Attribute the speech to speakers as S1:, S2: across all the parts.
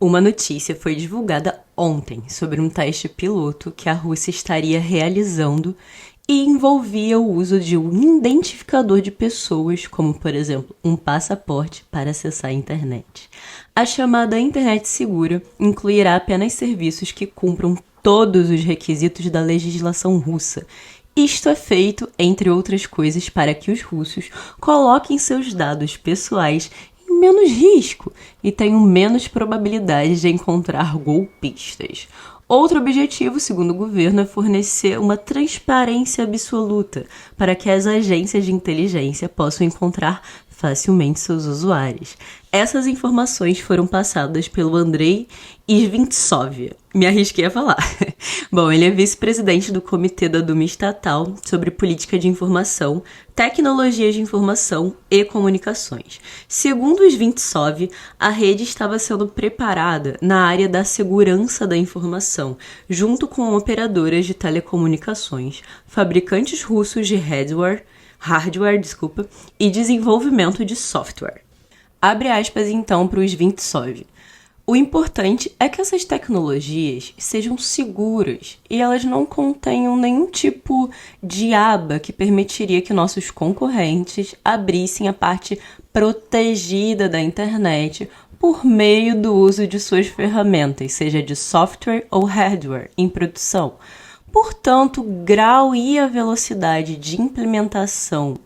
S1: Uma notícia foi divulgada ontem sobre um teste piloto que a Rússia estaria realizando e envolvia o uso de um identificador de pessoas, como, por exemplo, um passaporte para acessar a internet. A chamada internet segura incluirá apenas serviços que cumpram todos os requisitos da legislação russa. Isto é feito, entre outras coisas, para que os russos coloquem seus dados pessoais em menos risco e tenham menos probabilidade de encontrar golpistas. Outro objetivo, segundo o governo, é fornecer uma transparência absoluta para que as agências de inteligência possam encontrar facilmente seus usuários. Essas informações foram passadas pelo Andrei Isvintsov. Me arrisquei a falar. Bom, ele é vice-presidente do Comitê da Duma Estatal sobre Política de Informação, Tecnologias de Informação e Comunicações. Segundo Isvintsov, a rede estava sendo preparada na área da segurança da informação, junto com operadoras de telecomunicações, fabricantes russos de hardware, e desenvolvimento de software. Abre aspas então para os Isvintsov. O importante é que essas tecnologias sejam seguras e elas não contenham nenhum tipo de aba que permitiria que nossos concorrentes abrissem a parte protegida da internet por meio do uso de suas ferramentas, seja de software ou hardware em produção. Portanto, o grau e a velocidade de implementação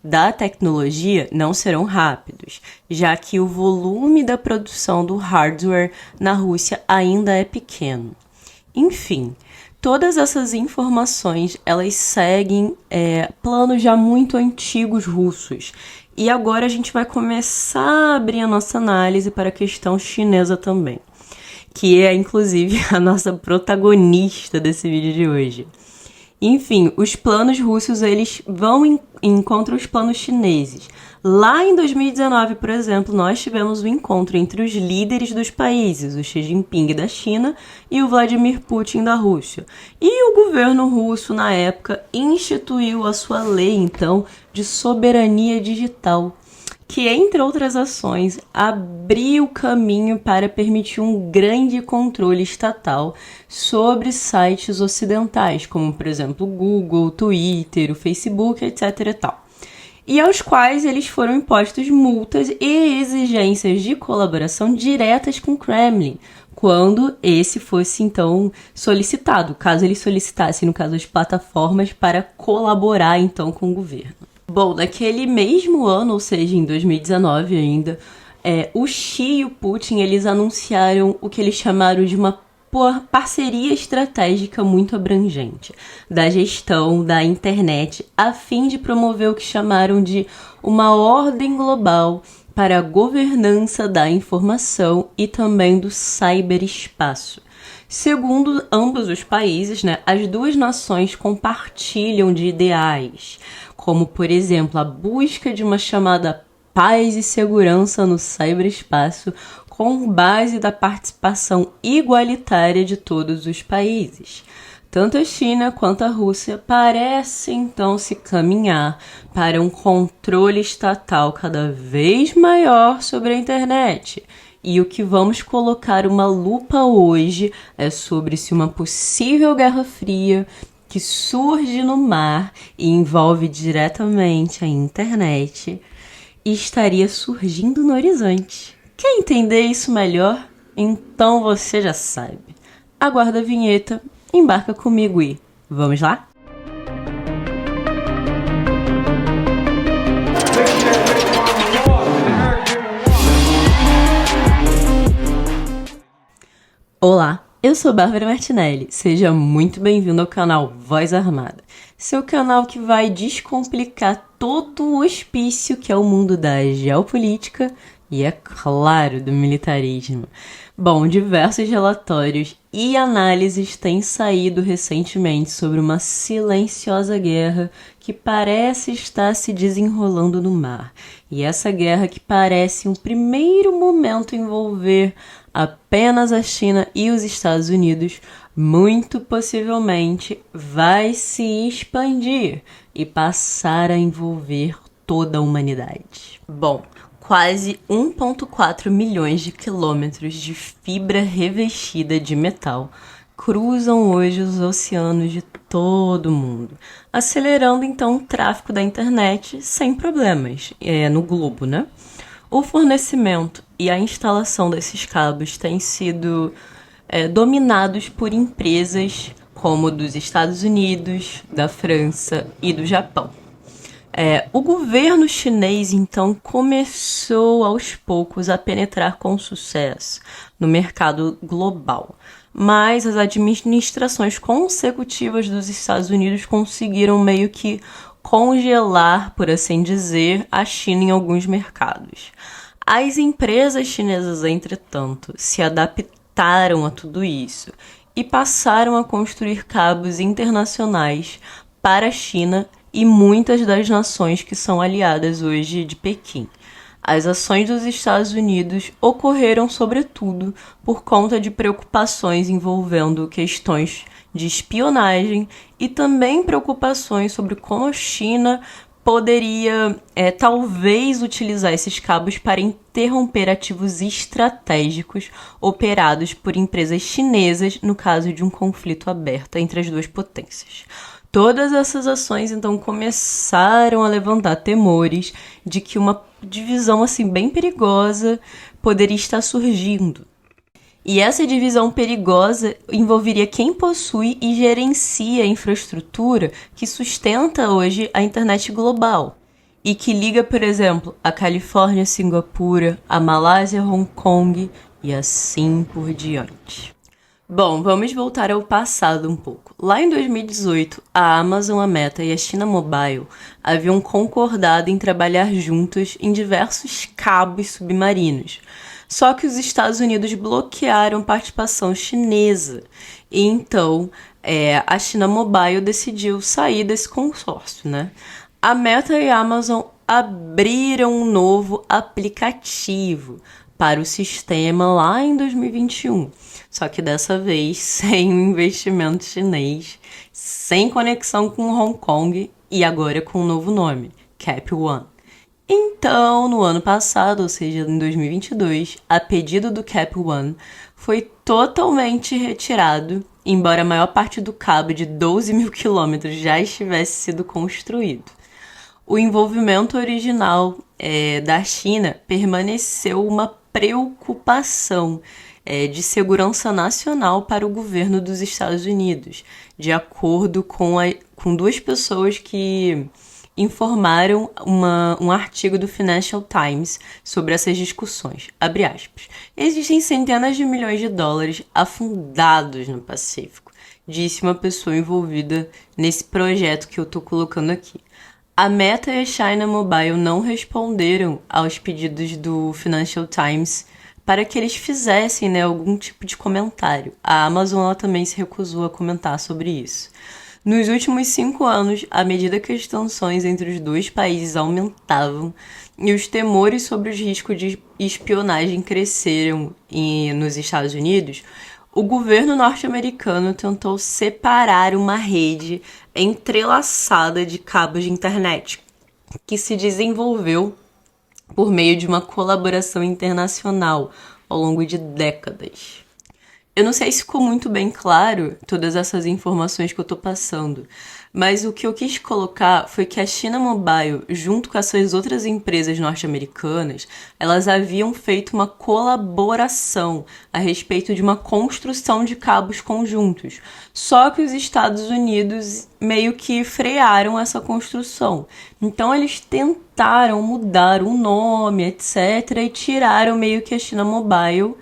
S1: da tecnologia não serão rápidos, já que o volume da produção do hardware na Rússia ainda é pequeno. Enfim, todas essas informações elas seguem planos já muito antigos russos. E agora a gente vai começar a abrir a nossa análise para a questão chinesa também, que é, inclusive, a nossa protagonista desse vídeo de hoje. Enfim, os planos russos, eles vão encontrar os planos chineses. Lá em 2019, por exemplo, nós tivemos um encontro entre os líderes dos países, o Xi Jinping da China e o Vladimir Putin da Rússia. E o governo russo, na época, instituiu a sua lei, então, de soberania digital, que, entre outras ações, abriu caminho para permitir um grande controle estatal sobre sites ocidentais, como, por exemplo, o Google, o Twitter, o Facebook, etc. e tal. E aos quais eles foram impostos multas e exigências de colaboração diretas com o Kremlin, quando esse fosse, então, solicitado, caso eles solicitassem, no caso, as plataformas para colaborar, então, com o governo. Bom, naquele mesmo ano, ou seja, em 2019 ainda, o Xi e o Putin, eles anunciaram o que eles chamaram de uma parceria estratégica muito abrangente da gestão da internet, a fim de promover o que chamaram de uma ordem global para a governança da informação e também do ciberespaço. Segundo ambos os países, as duas nações compartilham de ideais, como, por exemplo, a busca de uma chamada paz e segurança no ciberespaço com base da participação igualitária de todos os países. Tanto a China quanto a Rússia parecem, então, se caminhar para um controle estatal cada vez maior sobre a internet. E o que vamos colocar uma lupa hoje é sobre se uma possível Guerra Fria que surge no mar e envolve diretamente a internet estaria surgindo no horizonte. Quer entender isso melhor? Então você já sabe. Aguarda a vinheta, embarca comigo e vamos lá? Olá, eu sou Bárbara Martinelli, seja muito bem-vindo ao canal Voz Armada, seu canal que vai descomplicar todo o hospício que é o mundo da geopolítica e, é claro, do militarismo. Bom, diversos relatórios e análises têm saído recentemente sobre uma silenciosa guerra que parece estar se desenrolando no mar. E essa guerra que parece, em um primeiro momento, envolver apenas a China e os Estados Unidos, muito possivelmente vai se expandir e passar a envolver toda a humanidade. Bom, quase 1,4 milhões de quilômetros de fibra revestida de metal cruzam hoje os oceanos de todo o mundo, acelerando então o tráfego da internet sem problemas, no globo, né? O fornecimento e a instalação desses cabos têm sido dominados por empresas como dos Estados Unidos, da França e do Japão. O governo chinês, então, começou aos poucos a penetrar com sucesso no mercado global, mas as administrações consecutivas dos Estados Unidos conseguiram meio que congelar, por assim dizer, a China em alguns mercados. As empresas chinesas, entretanto, se adaptaram a tudo isso e passaram a construir cabos internacionais para a China e muitas das nações que são aliadas hoje de Pequim. As ações dos Estados Unidos ocorreram, sobretudo, por conta de preocupações envolvendo questões de espionagem e também preocupações sobre como a China poderia, talvez, utilizar esses cabos para interromper ativos estratégicos operados por empresas chinesas no caso de um conflito aberto entre as duas potências. Todas essas ações, então, começaram a levantar temores de que uma divisão, assim, bem perigosa poderia estar surgindo. E essa divisão perigosa envolveria quem possui e gerencia a infraestrutura que sustenta hoje a internet global e que liga, por exemplo, a Califórnia, Singapura, a Malásia, Hong Kong e assim por diante. Bom, vamos voltar ao passado um pouco. Lá em 2018, a Amazon, a Meta e a China Mobile haviam concordado em trabalhar juntos em diversos cabos submarinos. Só que os Estados Unidos bloquearam participação chinesa. E então, a China Mobile decidiu sair desse consórcio, né? A Meta e a Amazon abriram um novo aplicativo para o sistema lá em 2021. Só que dessa vez sem um investimento chinês, sem conexão com Hong Kong e agora com um novo nome, Cap One. Então, no ano passado, ou seja, em 2022, a pedido do Cap One, foi totalmente retirado, embora a maior parte do cabo de 12 mil quilômetros já estivesse sido construído. O envolvimento original da China permaneceu uma preocupação de segurança nacional para o governo dos Estados Unidos, de acordo com duas pessoas que informaram um artigo do Financial Times sobre essas discussões. Abre aspas. Existem centenas de milhões de dólares afundados no Pacífico, disse uma pessoa envolvida nesse projeto que eu estou colocando aqui. A Meta e a China Mobile não responderam aos pedidos do Financial Times para que eles fizessem, algum tipo de comentário. A Amazon ela também se recusou a comentar sobre isso. Nos últimos 5 anos, à medida que as tensões entre os dois países aumentavam e os temores sobre os riscos de espionagem cresceram nos Estados Unidos, o governo norte-americano tentou separar uma rede entrelaçada de cabos de internet, que se desenvolveu por meio de uma colaboração internacional ao longo de décadas. Eu não sei se ficou muito bem claro todas essas informações que eu tô passando, mas o que eu quis colocar foi que a China Mobile, junto com essas outras empresas norte-americanas, elas haviam feito uma colaboração a respeito de uma construção de cabos conjuntos. Só que os Estados Unidos meio que frearam essa construção. Então eles tentaram mudar o nome, etc., e tiraram meio que a China Mobile,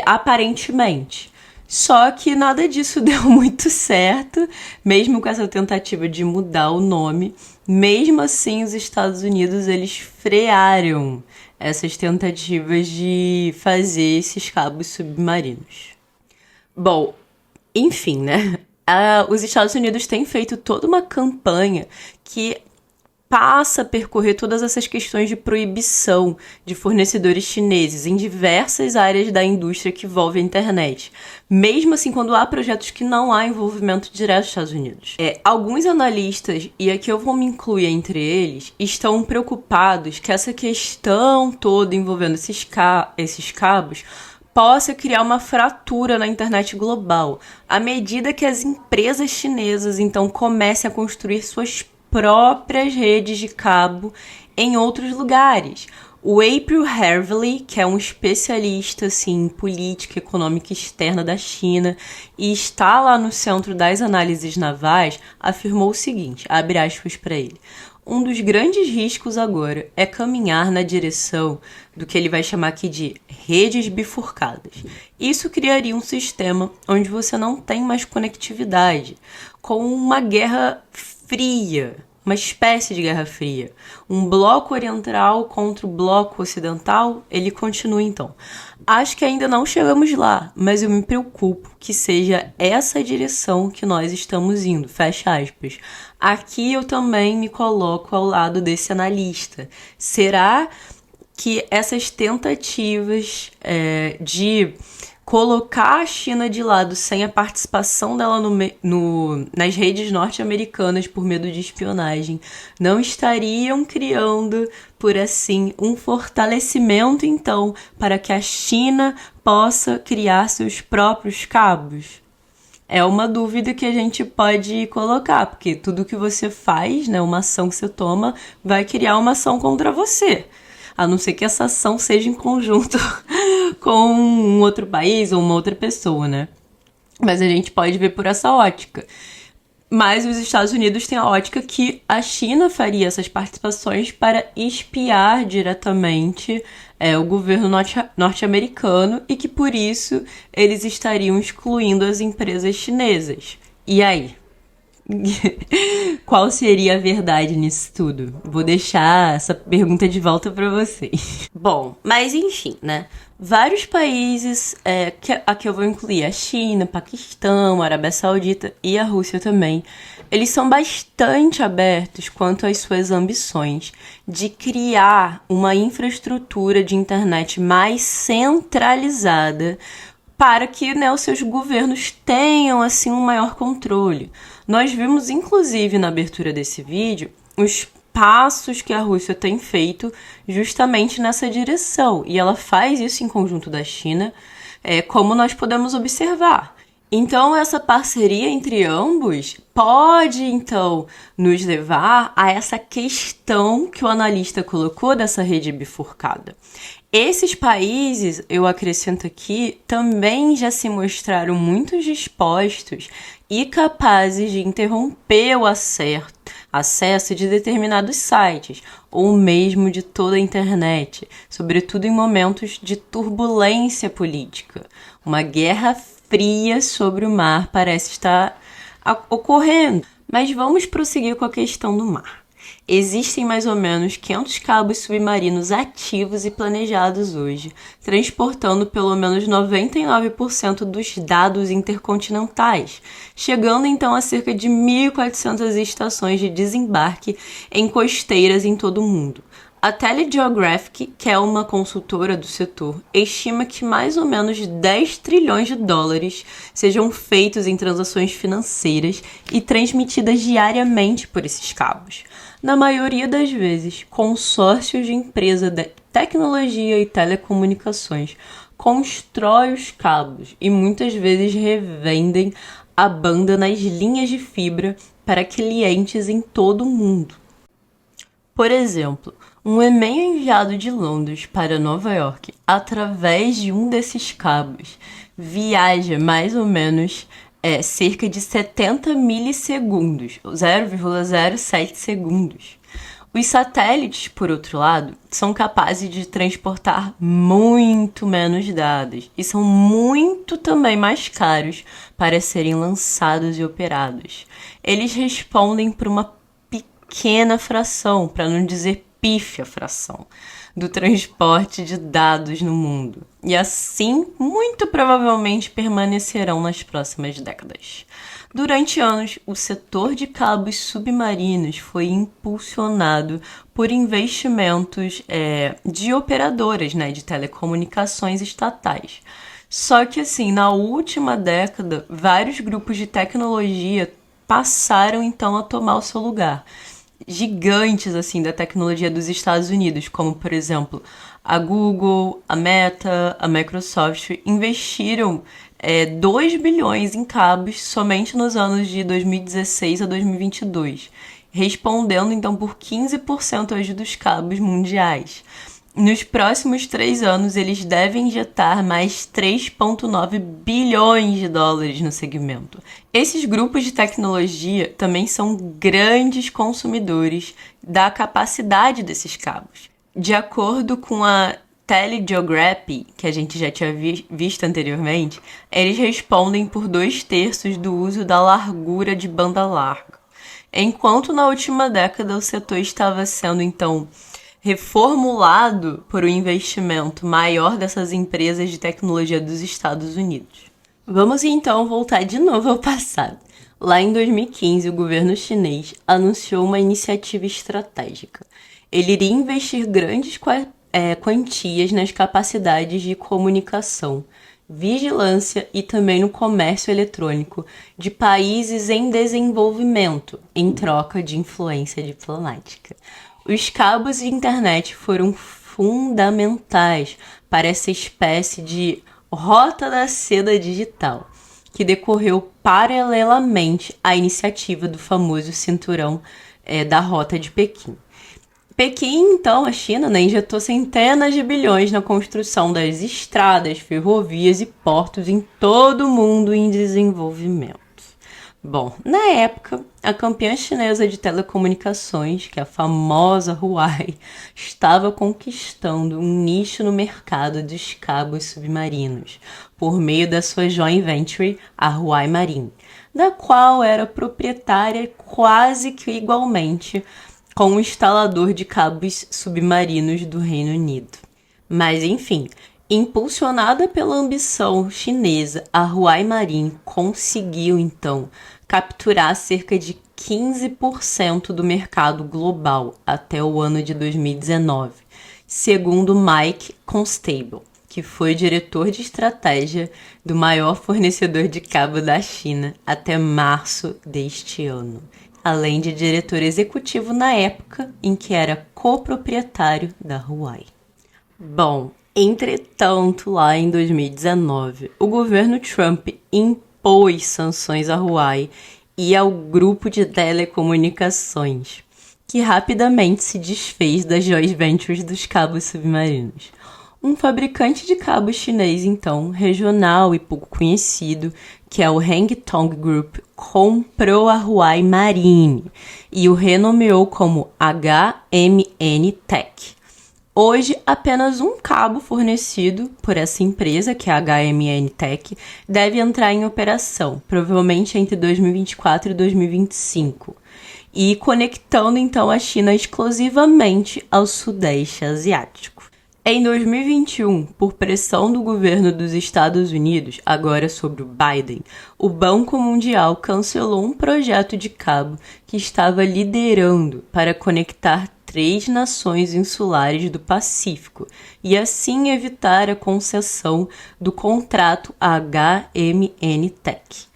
S1: aparentemente. Só que nada disso deu muito certo, mesmo com essa tentativa de mudar o nome. Mesmo assim, os Estados Unidos, eles frearam essas tentativas de fazer esses cabos submarinos. Bom, enfim, né? Os Estados Unidos têm feito toda uma campanha que passa a percorrer todas essas questões de proibição de fornecedores chineses em diversas áreas da indústria que envolve a internet. Mesmo assim, quando há projetos que não há envolvimento direto dos Estados Unidos. Alguns analistas, e aqui eu vou me incluir entre eles, estão preocupados que essa questão toda envolvendo esses cabos possa criar uma fratura na internet global, à medida que as empresas chinesas, então, comecem a construir suas próprias redes de cabo em outros lugares. O April Haverly, que é um especialista assim, em política econômica externa da China e está lá no Centro das Análises Navais, afirmou o seguinte, abre aspas para ele: um dos grandes riscos agora é caminhar na direção do que ele vai chamar aqui de redes bifurcadas. Isso criaria um sistema onde você não tem mais conectividade, com uma guerra fria, uma espécie de guerra fria. Um bloco oriental contra o bloco ocidental, ele continua então. Acho que ainda não chegamos lá, mas eu me preocupo que seja essa a direção que nós estamos indo, fecha aspas. Aqui eu também me coloco ao lado desse analista. Será que essas tentativas de colocar a China de lado sem a participação dela nas redes norte-americanas por medo de espionagem não estariam criando, por assim, um fortalecimento, então, para que a China possa criar seus próprios cabos? É uma dúvida que a gente pode colocar, porque tudo que você faz, né, uma ação que você toma, vai criar uma ação contra você. A não ser que essa ação seja em conjunto com um outro país ou uma outra pessoa, né? Mas a gente pode ver por essa ótica. Mas os Estados Unidos têm a ótica que a China faria essas participações para espiar diretamente o governo norte-americano e que, por isso, eles estariam excluindo as empresas chinesas. E aí? Qual seria a verdade nisso tudo? Vou deixar essa pergunta de volta para vocês. Bom, mas enfim, né? Vários países, aqui eu vou incluir a China, Paquistão, a Arábia Saudita e a Rússia também, eles são bastante abertos quanto às suas ambições de criar uma infraestrutura de internet mais centralizada para que, né, os seus governos tenham assim um maior controle. Nós vimos, inclusive, na abertura desse vídeo, os passos que a Rússia tem feito justamente nessa direção. E ela faz isso em conjunto da China, como nós podemos observar. Então, essa parceria entre ambos pode, então, nos levar a essa questão que o analista colocou dessa rede bifurcada. Esses países, eu acrescento aqui, também já se mostraram muito dispostos e capazes de interromper o acesso de determinados sites, ou mesmo de toda a internet, sobretudo em momentos de turbulência política. Uma guerra fria sobre o mar parece estar ocorrendo. Mas vamos prosseguir com a questão do mar. Existem mais ou menos 500 cabos submarinos ativos e planejados hoje, transportando pelo menos 99% dos dados intercontinentais, chegando então a cerca de 1.400 estações de desembarque em costeiras em todo o mundo. A Telegeographic, que é uma consultora do setor, estima que mais ou menos 10 trilhões de dólares sejam feitos em transações financeiras e transmitidas diariamente por esses cabos. Na maioria das vezes, consórcios de empresas de tecnologia e telecomunicações constroem os cabos e muitas vezes revendem a banda nas linhas de fibra para clientes em todo o mundo. Por exemplo, um e-mail enviado de Londres para Nova York através de um desses cabos viaja mais ou menos cerca de 70 milissegundos, 0,07 segundos. Os satélites, por outro lado, são capazes de transportar muito menos dados e são muito também mais caros para serem lançados e operados. Eles respondem por uma pequena fração, para não dizer pífia fração, do transporte de dados no mundo. E assim, muito provavelmente permanecerão nas próximas décadas. Durante anos, o setor de cabos submarinos foi impulsionado por investimentos de operadoras, né, de telecomunicações estatais. Só que, assim, na última década, vários grupos de tecnologia passaram, então, a tomar o seu lugar. Gigantes, assim, da tecnologia dos Estados Unidos, como, por exemplo, a Google, a Meta, a Microsoft, investiram 2 bilhões em cabos somente nos anos de 2016 a 2022, respondendo, então, por 15% hoje dos cabos mundiais. Nos próximos 3 anos, eles devem injetar mais 3,9 bilhões de dólares no segmento. Esses grupos de tecnologia também são grandes consumidores da capacidade desses cabos. De acordo com a Telegeography, que a gente já tinha visto anteriormente, eles respondem por 2/3 do uso da largura de banda larga. Enquanto na última década o setor estava sendo, então, reformulado por um investimento maior dessas empresas de tecnologia dos Estados Unidos. Vamos então voltar de novo ao passado. Lá em 2015, o governo chinês anunciou uma iniciativa estratégica. Ele iria investir grandes quantias nas capacidades de comunicação, vigilância e também no comércio eletrônico de países em desenvolvimento, em troca de influência diplomática. Os cabos de internet foram fundamentais para essa espécie de rota da seda digital, que decorreu paralelamente à iniciativa do famoso cinturão da Rota de Pequim. Pequim, então, a China, né, injetou centenas de bilhões na construção das estradas, ferrovias e portos em todo o mundo em desenvolvimento. Bom, na época, a campeã chinesa de telecomunicações, que é a famosa Huawei, estava conquistando um nicho no mercado dos cabos submarinos, por meio da sua joint venture, a Huawei Marine, da qual era proprietária quase que igualmente com o instalador de cabos submarinos do Reino Unido. Mas, enfim, impulsionada pela ambição chinesa, a Huawei Marine conseguiu, então, capturar cerca de 15% do mercado global até o ano de 2019, segundo Mike Constable, que foi diretor de estratégia do maior fornecedor de cabo da China até março deste ano, além de diretor executivo na época em que era coproprietário da Huawei. Bom, entretanto, lá em 2019, o governo Trump impôs sanções à Huawei e ao grupo de telecomunicações, que rapidamente se desfez das joint ventures dos cabos submarinos. Um fabricante de cabos chinês, então, regional e pouco conhecido, que é o Hengtong Group, comprou a Huawei Marine e o renomeou como HMN Tech. Hoje, apenas um cabo fornecido por essa empresa, que é a HMN Tech, deve entrar em operação, provavelmente entre 2024 e 2025, e conectando então a China exclusivamente ao Sudeste Asiático. Em 2021, por pressão do governo dos Estados Unidos, agora sobre o Biden, o Banco Mundial cancelou um projeto de cabo que estava liderando para conectar 3 nações insulares do Pacífico e assim evitar a concessão do contrato HMN Tech.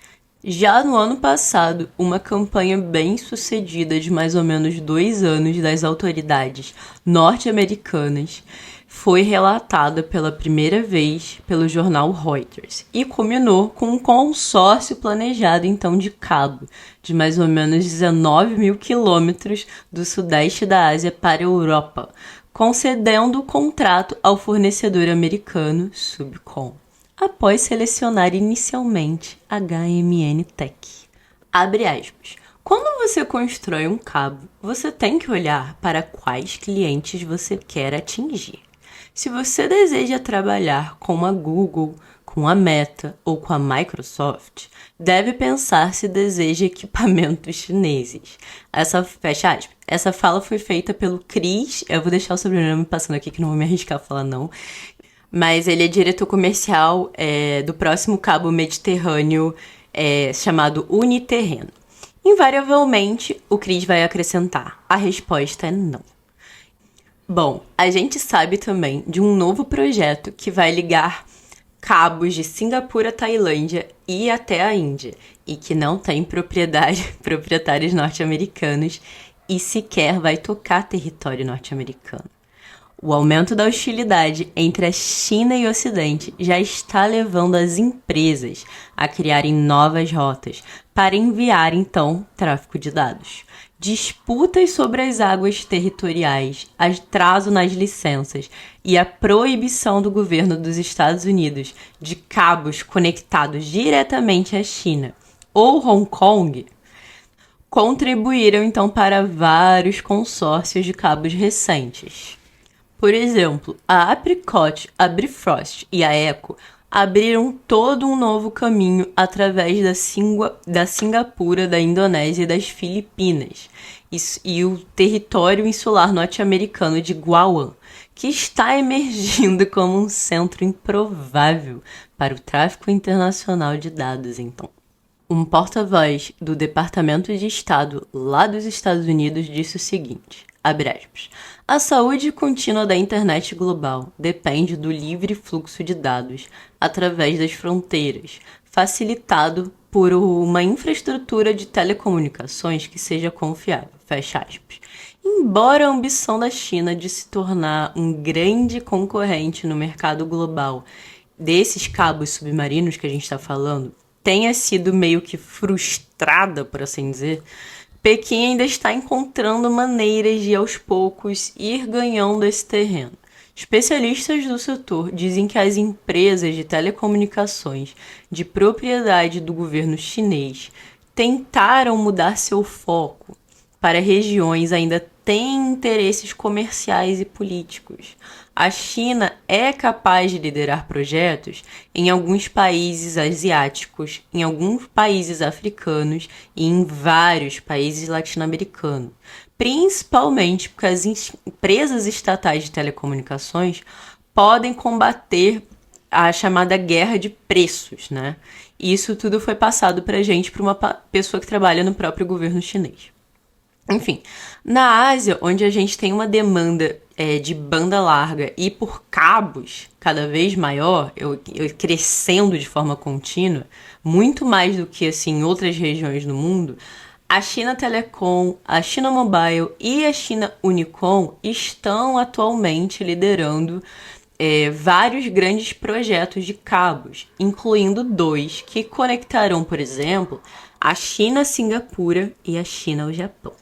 S1: Já no ano passado, uma campanha bem sucedida de mais ou menos 2 anos das autoridades norte-americanas foi relatada pela primeira vez pelo jornal Reuters e culminou com um consórcio planejado então de cabo de mais ou menos 19 mil quilômetros do sudeste da Ásia para a Europa, concedendo o contrato ao fornecedor americano Subcom, após selecionar inicialmente HMN Tech. Abre aspas. Quando você constrói um cabo, você tem que olhar para quais clientes você quer atingir. Se você deseja trabalhar com a Google, com a Meta ou com a Microsoft, deve pensar se deseja equipamentos chineses. Fecha aspas. Essa fala foi feita pelo Chris, eu vou deixar o sobrenome passando aqui que não vou me arriscar a falar não, mas ele é diretor comercial do próximo cabo mediterrâneo chamado Uniterreno. Invariavelmente, o Chris vai acrescentar: a resposta é não. Bom, a gente sabe também de um novo projeto que vai ligar cabos de Singapura, Tailândia e até a Índia, e que não tem proprietários norte-americanos e sequer vai tocar território norte-americano. O aumento da hostilidade entre a China e o Ocidente já está levando as empresas a criarem novas rotas para enviar, então, tráfego de dados. Disputas sobre as águas territoriais, atraso nas licenças e a proibição do governo dos Estados Unidos de cabos conectados diretamente à China ou Hong Kong contribuíram, então, para vários consórcios de cabos recentes. Por exemplo, a Apricot, a Bifrost e a Eco abriram todo um novo caminho através da Singapura, da Indonésia e das Filipinas, e o território insular norte-americano de Guam, que está emergindo como um centro improvável para o tráfico internacional de dados, então. Um porta-voz do Departamento de Estado lá dos Estados Unidos disse o seguinte, abre aspas, a saúde contínua da internet global depende do livre fluxo de dados através das fronteiras, facilitado por uma infraestrutura de telecomunicações que seja confiável, fecha aspas. Embora a ambição da China de se tornar um grande concorrente no mercado global desses cabos submarinos que a gente está falando, tenha sido meio que frustrada, por assim dizer, Pequim ainda está encontrando maneiras de, aos poucos, ir ganhando esse terreno. Especialistas do setor dizem que as empresas de telecomunicações de propriedade do governo chinês tentaram mudar seu foco para regiões ainda têm interesses comerciais e políticos. A China é capaz de liderar projetos em alguns países asiáticos, em alguns países africanos e em vários países latino-americanos, principalmente porque as empresas estatais de telecomunicações podem combater a chamada guerra de preços, né? E isso tudo foi passado para a gente por uma pessoa que trabalha no próprio governo chinês. Enfim, na Ásia, onde a gente tem uma demanda de banda larga e por cabos cada vez maior, crescendo de forma contínua, muito mais do que assim, em outras regiões do mundo, a China Telecom, a China Mobile e a China Unicom estão atualmente liderando vários grandes projetos de cabos, incluindo 2 que conectarão, por exemplo, a China a Singapura e a China ao Japão.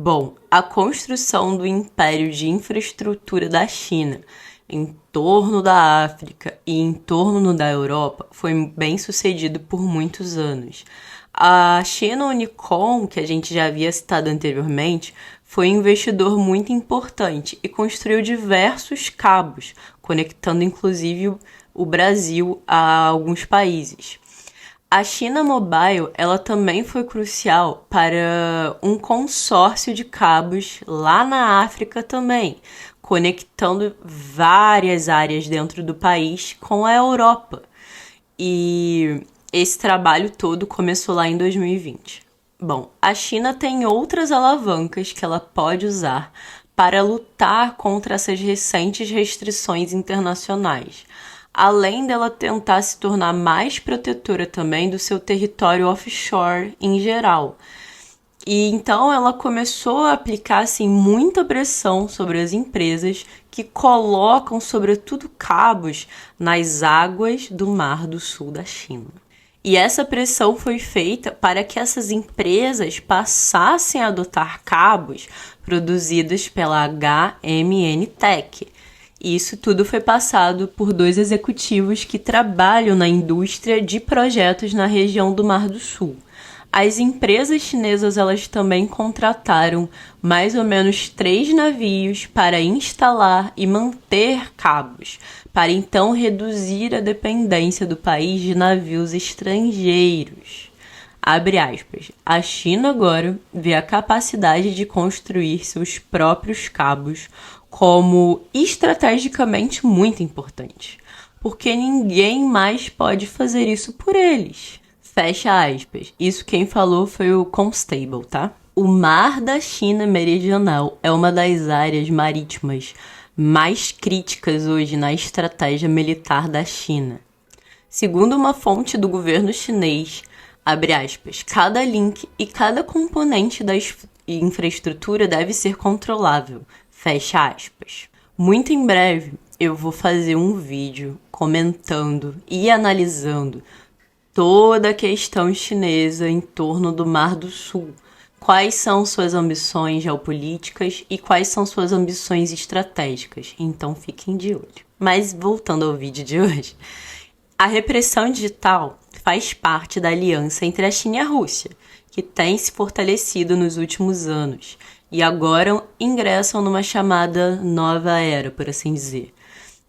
S1: Bom, a construção do império de infraestrutura da China em torno da África e em torno da Europa foi bem sucedido por muitos anos. A China Unicom, que a gente já havia citado anteriormente, foi um investidor muito importante e construiu diversos cabos, conectando inclusive o Brasil a alguns países. A China Mobile, ela também foi crucial para um consórcio de cabos lá na África também, conectando várias áreas dentro do país com a Europa. E esse trabalho todo começou lá em 2020. Bom, a China tem outras alavancas que ela pode usar para lutar contra essas recentes restrições internacionais, além dela tentar se tornar mais protetora também do seu território offshore em geral. E então ela começou a aplicar assim, muita pressão sobre as empresas que colocam, sobretudo, cabos nas águas do Mar do Sul da China. E essa pressão foi feita para que essas empresas passassem a adotar cabos produzidos pela HMN Tech. E isso tudo foi passado por 2 executivos que trabalham na indústria de projetos na região do Mar do Sul. As empresas chinesas elas também contrataram mais ou menos 3 navios para instalar e manter cabos, para então reduzir a dependência do país de navios estrangeiros. Abre aspas. A China agora vê a capacidade de construir seus próprios cabos como estrategicamente muito importante, porque ninguém mais pode fazer isso por eles. Fecha aspas. Isso quem falou foi o Constable, tá? O Mar da China Meridional é uma das áreas marítimas mais críticas hoje na estratégia militar da China. Segundo uma fonte do governo chinês, abre aspas, cada link e cada componente da infraestrutura deve ser controlável, fecha aspas. Muito em breve eu vou fazer um vídeo comentando e analisando toda a questão chinesa em torno do Mar do Sul. Quais são suas ambições geopolíticas e quais são suas ambições estratégicas. Então fiquem de olho. Mas voltando ao vídeo de hoje, a repressão digital faz parte da aliança entre a China e a Rússia, que tem se fortalecido nos últimos anos e agora ingressam numa chamada nova era, por assim dizer.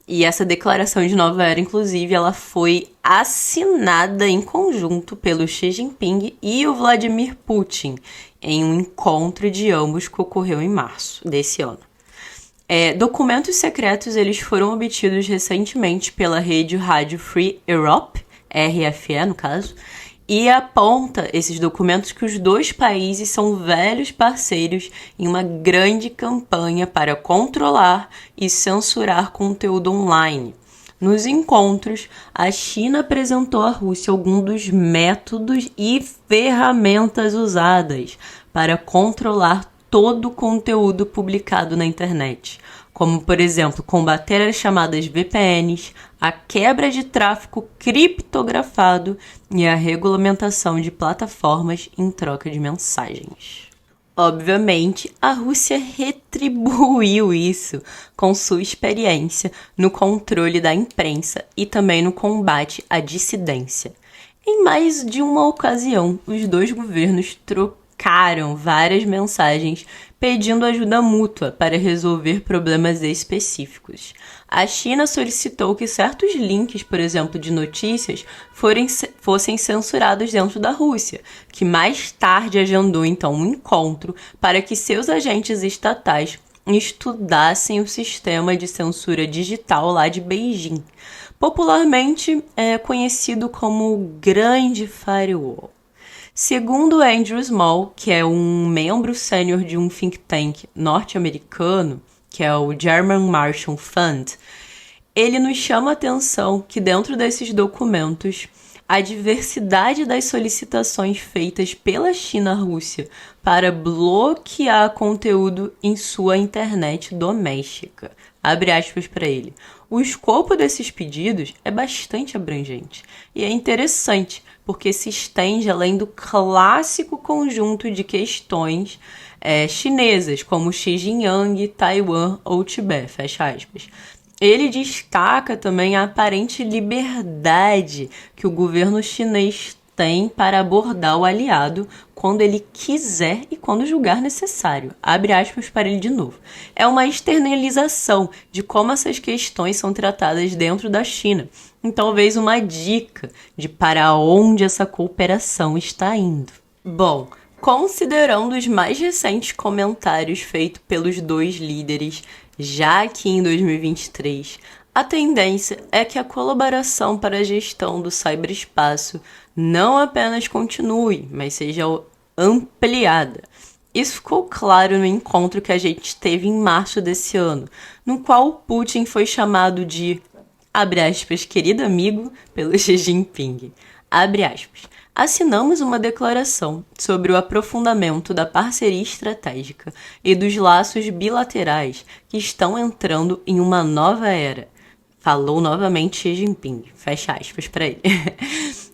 S1: E essa declaração de nova era, inclusive, ela foi assinada em conjunto pelo Xi Jinping e o Vladimir Putin em um encontro de ambos que ocorreu em março desse ano. Documentos secretos eles foram obtidos recentemente pela rede Rádio Free Europe, RFE no caso, e aponta esses documentos que os dois países são velhos parceiros em uma grande campanha para controlar e censurar conteúdo online. Nos encontros, a China apresentou à Rússia alguns dos métodos e ferramentas usadas para controlar todo o conteúdo publicado na internet, como, por exemplo, combater as chamadas VPNs, a quebra de tráfego criptografado e a regulamentação de plataformas em troca de mensagens. Obviamente, a Rússia retribuiu isso com sua experiência no controle da imprensa e também no combate à dissidência. Em mais de uma ocasião, os dois governos trocaram várias mensagens pedindo ajuda mútua para resolver problemas específicos. A China solicitou que certos links, por exemplo, de notícias, fossem censurados dentro da Rússia, que mais tarde agendou então um encontro para que seus agentes estatais estudassem o sistema de censura digital lá de Beijing, popularmente conhecido como Grande Firewall. Segundo Andrew Small, que é um membro sênior de um think tank norte-americano, que é o German Marshall Fund, ele nos chama a atenção que dentro desses documentos, a diversidade das solicitações feitas pela China à Rússia para bloquear conteúdo em sua internet doméstica. Abre aspas para ele. O escopo desses pedidos é bastante abrangente e é interessante porque se estende além do clássico conjunto de questões chinesas, como Xinjiang, Taiwan ou Tibete, fecha aspas. Ele destaca também a aparente liberdade que o governo chinês tem para abordar o aliado quando ele quiser e quando julgar necessário. Abre aspas para ele de novo. É uma externalização de como essas questões são tratadas dentro da China. E talvez uma dica de para onde essa cooperação está indo. Bom, considerando os mais recentes comentários feitos pelos dois líderes, já aqui em 2023, a tendência é que a colaboração para a gestão do ciberespaço não apenas continue, mas seja ampliada. Isso ficou claro no encontro que a gente teve em março desse ano, no qual Putin foi chamado de, abre aspas, querido amigo, pelo Xi Jinping. Abre aspas. Assinamos uma declaração sobre o aprofundamento da parceria estratégica e dos laços bilaterais que estão entrando em uma nova era. Falou novamente Xi Jinping. Fecha aspas para ele.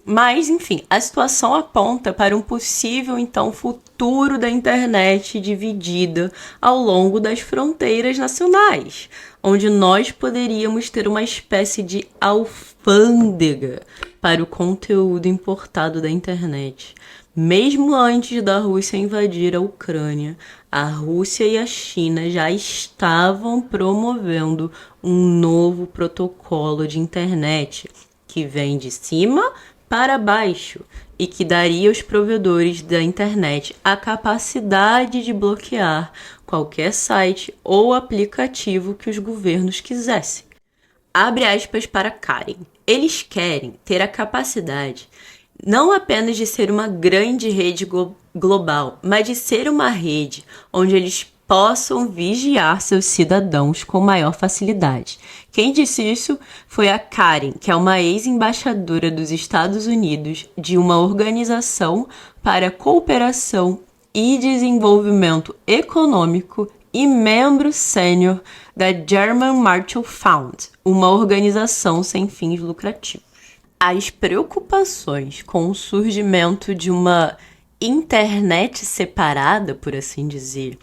S1: Mas, enfim, a situação aponta para um possível, então, futuro da internet dividida ao longo das fronteiras nacionais, onde nós poderíamos ter uma espécie de alfândega para o conteúdo importado da internet. Mesmo antes da Rússia invadir a Ucrânia, a Rússia e a China já estavam promovendo um novo protocolo de internet que vem de cima para baixo e que daria aos provedores da internet a capacidade de bloquear qualquer site ou aplicativo que os governos quisessem. Abre aspas para Karen. Eles querem ter a capacidade não apenas de ser uma grande rede global, mas de ser uma rede onde eles possam vigiar seus cidadãos com maior facilidade. Quem disse isso foi a Karen, que é uma ex-embaixadora dos Estados Unidos de uma organização para cooperação e desenvolvimento econômico e membro sênior da German Marshall Fund, uma organização sem fins lucrativos. As preocupações com o surgimento de uma internet separada, por assim dizer,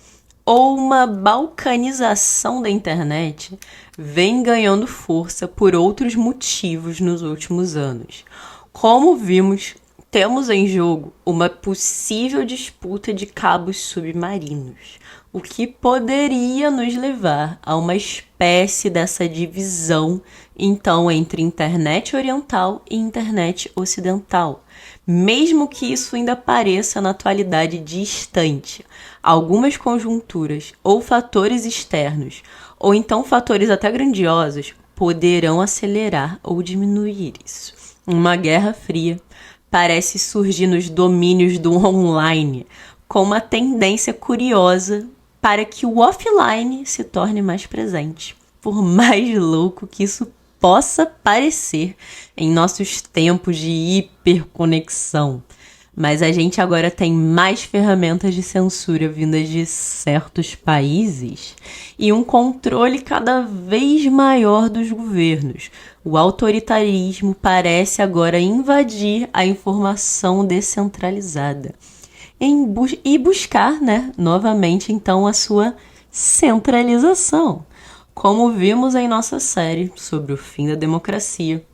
S1: ou uma balcanização da internet, vem ganhando força por outros motivos nos últimos anos. Como vimos, temos em jogo uma possível disputa de cabos submarinos, o que poderia nos levar a uma espécie dessa divisão, então, entre internet oriental e internet ocidental. Mesmo que isso ainda pareça na atualidade distante, algumas conjunturas ou fatores externos, ou então fatores até grandiosos, poderão acelerar ou diminuir isso. Uma guerra fria parece surgir nos domínios do online, com uma tendência curiosa para que o offline se torne mais presente. Por mais louco que isso possa parecer em nossos tempos de hiperconexão. Mas a gente agora tem mais ferramentas de censura vindas de certos países e um controle cada vez maior dos governos. O autoritarismo parece agora invadir a informação descentralizada e buscar, novamente, então, a sua centralização. Como vimos em nossa série sobre o fim da democracia,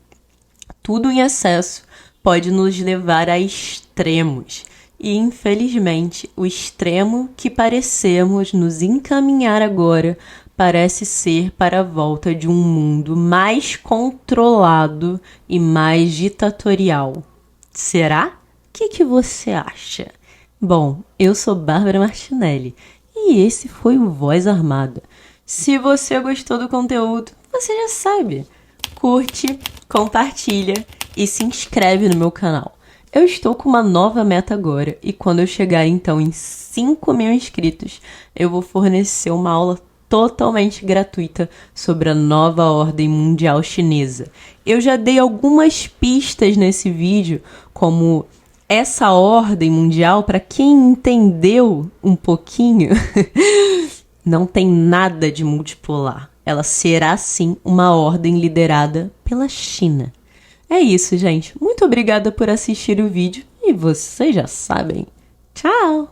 S1: tudo em excesso pode nos levar a extremos. E, infelizmente, o extremo que parecemos nos encaminhar agora parece ser para a volta de um mundo mais controlado e mais ditatorial. Será? O que você acha? Bom, eu sou Bárbara Martinelli e esse foi o Voz Armada. Se você gostou do conteúdo, você já sabe. Curte, compartilha e se inscreve no meu canal. Eu estou com uma nova meta agora e quando eu chegar então em 5.000 inscritos, eu vou fornecer uma aula totalmente gratuita sobre a nova ordem mundial chinesa. Eu já dei algumas pistas nesse vídeo, como essa ordem mundial, para quem entendeu um pouquinho, não tem nada de multipolar. Ela será, sim, uma ordem liderada pela China. É isso, gente. Muito obrigada por assistir o vídeo e vocês já sabem. Tchau!